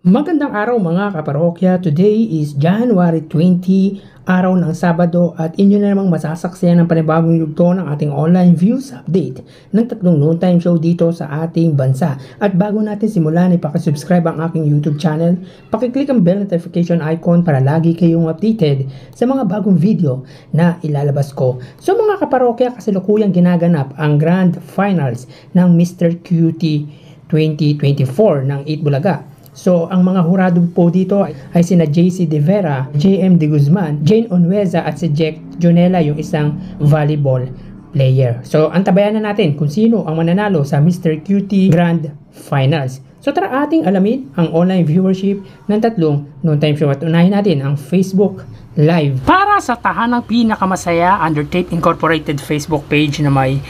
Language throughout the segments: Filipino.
Magandang araw mga kaparokya. Today is January 20, araw ng Sabado at inyo na namang masasaksiyan ng panibagong yugto ng ating online views update ng tatlong noontime show dito sa ating bansa. At bago natin simulan, ipakasubscribe ang aking YouTube channel, pakiclick ang bell notification icon para lagi kayong updated sa mga bagong video na ilalabas ko. So mga kaparokya, kasalukuyang ginaganap ang Grand Finals ng Mr. Cutie 2024 ng 8 Bulaga. So, ang mga hurado po dito ay sina JC De Vera, JM De Guzman, Jane Onueza at si Jack Jonella, yung isang volleyball player. So, antabayan na natin kung sino ang mananalo sa Mr. Cutie Grand Finals. So, tara ating alamin ang online viewership ng tatlong noontime show at unahin natin ang Facebook Live. Para sa tahanang pinakamasaya, Undertape Incorporated Facebook page na may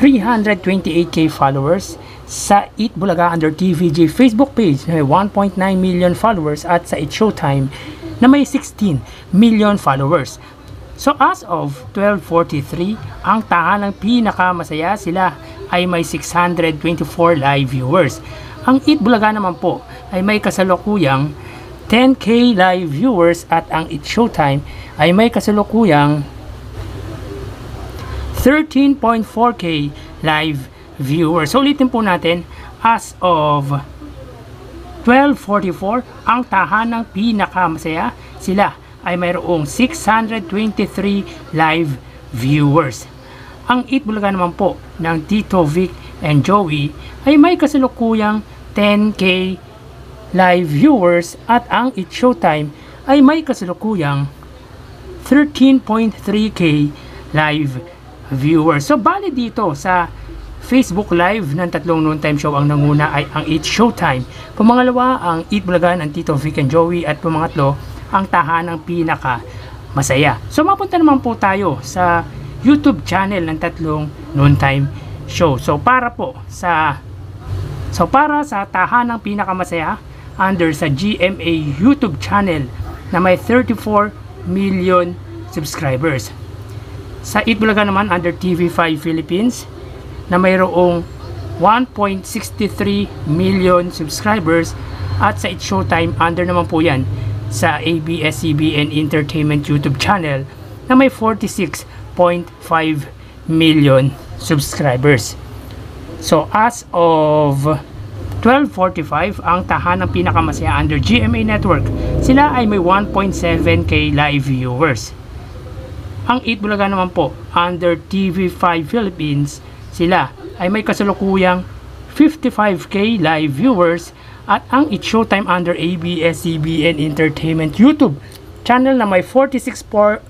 328k followers, sa 8 Bulaga Under TVG Facebook page na may 1.9 million followers at sa It Showtime na may 16 million followers. So as of 12:43, ang tahanang pinakamasaya sila ay may 624 live viewers. Ang 8 Bulaga naman po ay may kasalukuyang 10k live viewers at ang It Showtime ay may kasalukuyang 13.4k live viewers. So ulitin po natin, as of 12:44, ang tahanang pinakamasaya sila ay mayroong 623 live viewers. Ang 8 Bulaga naman po ng Tito Vic and Joey ay may kasalukuyang 10k live viewers at ang It Showtime ay may kasalukuyang 13.3k live viewers. So bali dito sa Facebook Live ng tatlong noontime show, ang nanguna ay ang It Showtime. Pumangalawa ang 8 Bulaga ng Tito Vic and Joey at pumangatlo ang tahanang pinaka masaya. So mapunta naman po tayo sa YouTube channel ng tatlong noontime show. So para sa tahanang pinaka masaya under sa GMA YouTube channel na may 34 million subscribers. Sa 8 Bulaga naman under TV5 Philippines na mayroong 1.63 million subscribers at sa It Showtime under naman po yan sa ABS-CBN Entertainment YouTube channel na may 46.5 million subscribers. So as of 12:45, ang tahanang pinakamasaya under GMA Network, sila ay may 1.7k live viewers. Ang 8 Bulaga naman po under TV5 Philippines, sila ay may kasalukuyang 55k live viewers at ang It Showtime under ABS-CBN Entertainment YouTube channel na may 46.6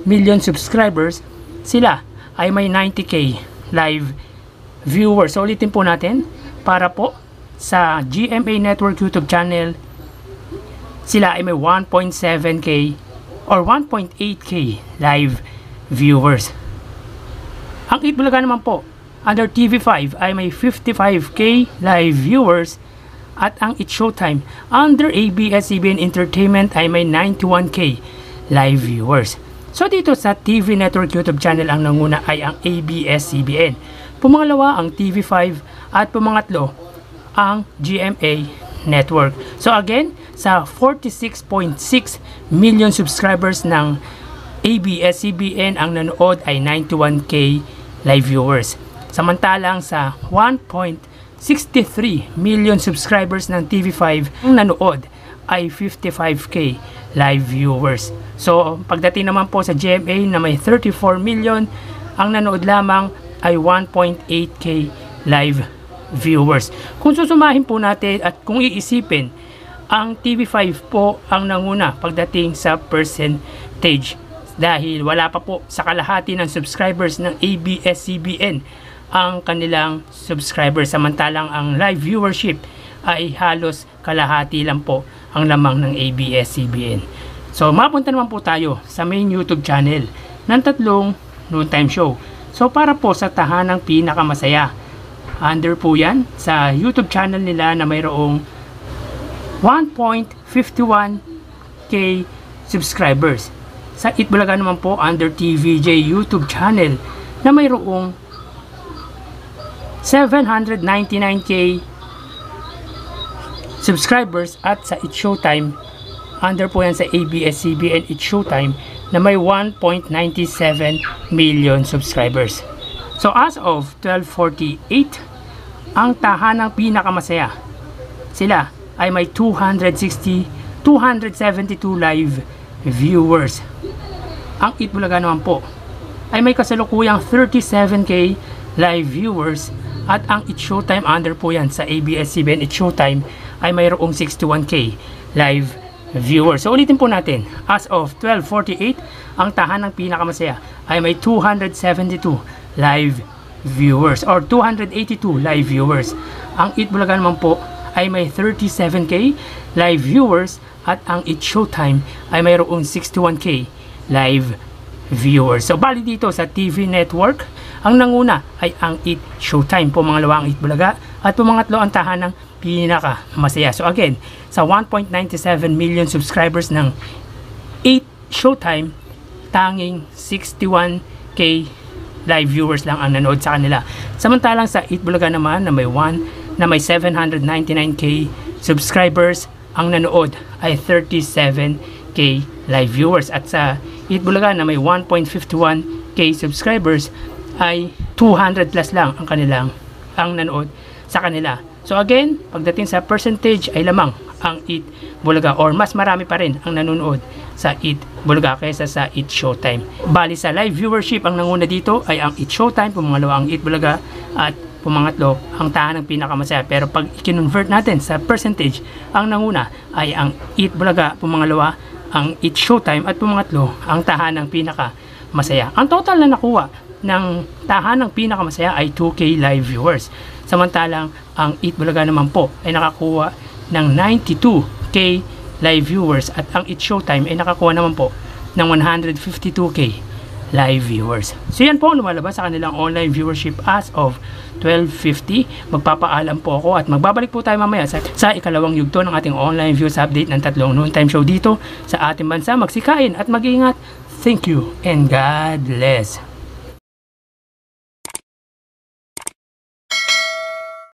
million subscribers, sila ay may 90k live viewers. So ulitin po natin, para po sa GMA Network YouTube channel, sila ay may 1.7k or 1.8k live viewers. Ang 8 Bulaga naman po under TV5 ay may 55k live viewers at ang It Showtime under ABS-CBN Entertainment ay may 91k live viewers. So dito sa TV Network YouTube channel, ang nanguna ay ang ABS-CBN, pumangalawa ang TV5 at pumangatlo ang GMA Network. So again, sa 46.6 million subscribers ng ABS-CBN, ang nanood ay 91k live viewers. Samantalang sa 1.63 million subscribers ng TV5, ang nanood ay 55k live viewers. So pagdating naman po sa GMA na may 34 million, ang nanood lamang ay 1.8k live viewers. Kung susumahin po natin at kung iisipin, ang TV5 po ang nanguna pagdating sa percentage, dahil wala pa po sa kalahati ng subscribers ng ABS-CBN ang kanilang subscribers, samantalang ang live viewership ay halos kalahati lang po ang lamang ng ABS-CBN. So mapunta naman po tayo sa main YouTube channel ng tatlong noontime show. So para po sa tahanang pinakamasaya, under po yan sa YouTube channel nila na mayroong 1.51k subscribers. Sa 8 Bulaga naman po under TVJ YouTube channel na mayroong 799k subscribers at sa It's Showtime, under po yan sa ABS-CBN It's Showtime na may 1.97 million subscribers. So as of 12:48, ang tahanang pinakamasaya, sila ay may 272 live viewers. Ang Eat Bulaga naman po ay may kasalukuyang 37k live viewers, at ang It's Showtime, under po yan sa ABS-CBN It's Showtime, ay mayroong 61k live viewers. So ulitin po natin, as of 12:48, ang tahanang pinakamasaya ay may 272 live viewers or 282 live viewers. Ang Eat Bulaga naman po ay may 37k live viewers, at ang It's Showtime ay mayroong 61k live viewers. So bali dito sa TV network, ang nanguna ay ang It's Showtime, pumangalawa ang Eat Bulaga, at pumangatlo ang tahanang pinaka masaya. So again, sa 1.97 million subscribers ng It's Showtime, tanging 61k live viewers lang ang nanood sa kanila. Samantalang sa Eat Bulaga naman na may 799k subscribers, ang nanood ay 37k live viewers, at sa Eat Bulaga na may 1.51k subscribers ay 200 plus lang ang nanood sa kanila. So again, pagdating sa percentage ay lamang ang Eat Bulaga, or mas marami pa rin ang nanonood sa Eat Bulaga kaysa sa It's Showtime. Bali sa live viewership, ang nanguna dito ay ang It's Showtime, pumangalawa ang Eat Bulaga, at pumangatlo ang tahanang pinakamasaya. Pero pag i-convert natin sa percentage, ang nanguna ay ang Eat Bulaga, pumangalawa ang It's Showtime, at pumangatlo ang tahanang pinakamasaya. Ang total na nakuha ng tahanang pinakamasaya ay 2k live viewers. Samantalang ang Eat Bulaga naman po ay nakakuha ng 92k live viewers, at ang It's Showtime ay nakakuha naman po ng 152k live viewers. So yan po ang lumalabas sa kanilang online viewership as of 12:50. Magpapaalam po ako at magbabalik po tayo mamaya sa ikalawang yugto ng ating online views update ng tatlong noontime show dito sa ating bansa. Magsikain at mag-iingat. Thank you and God bless.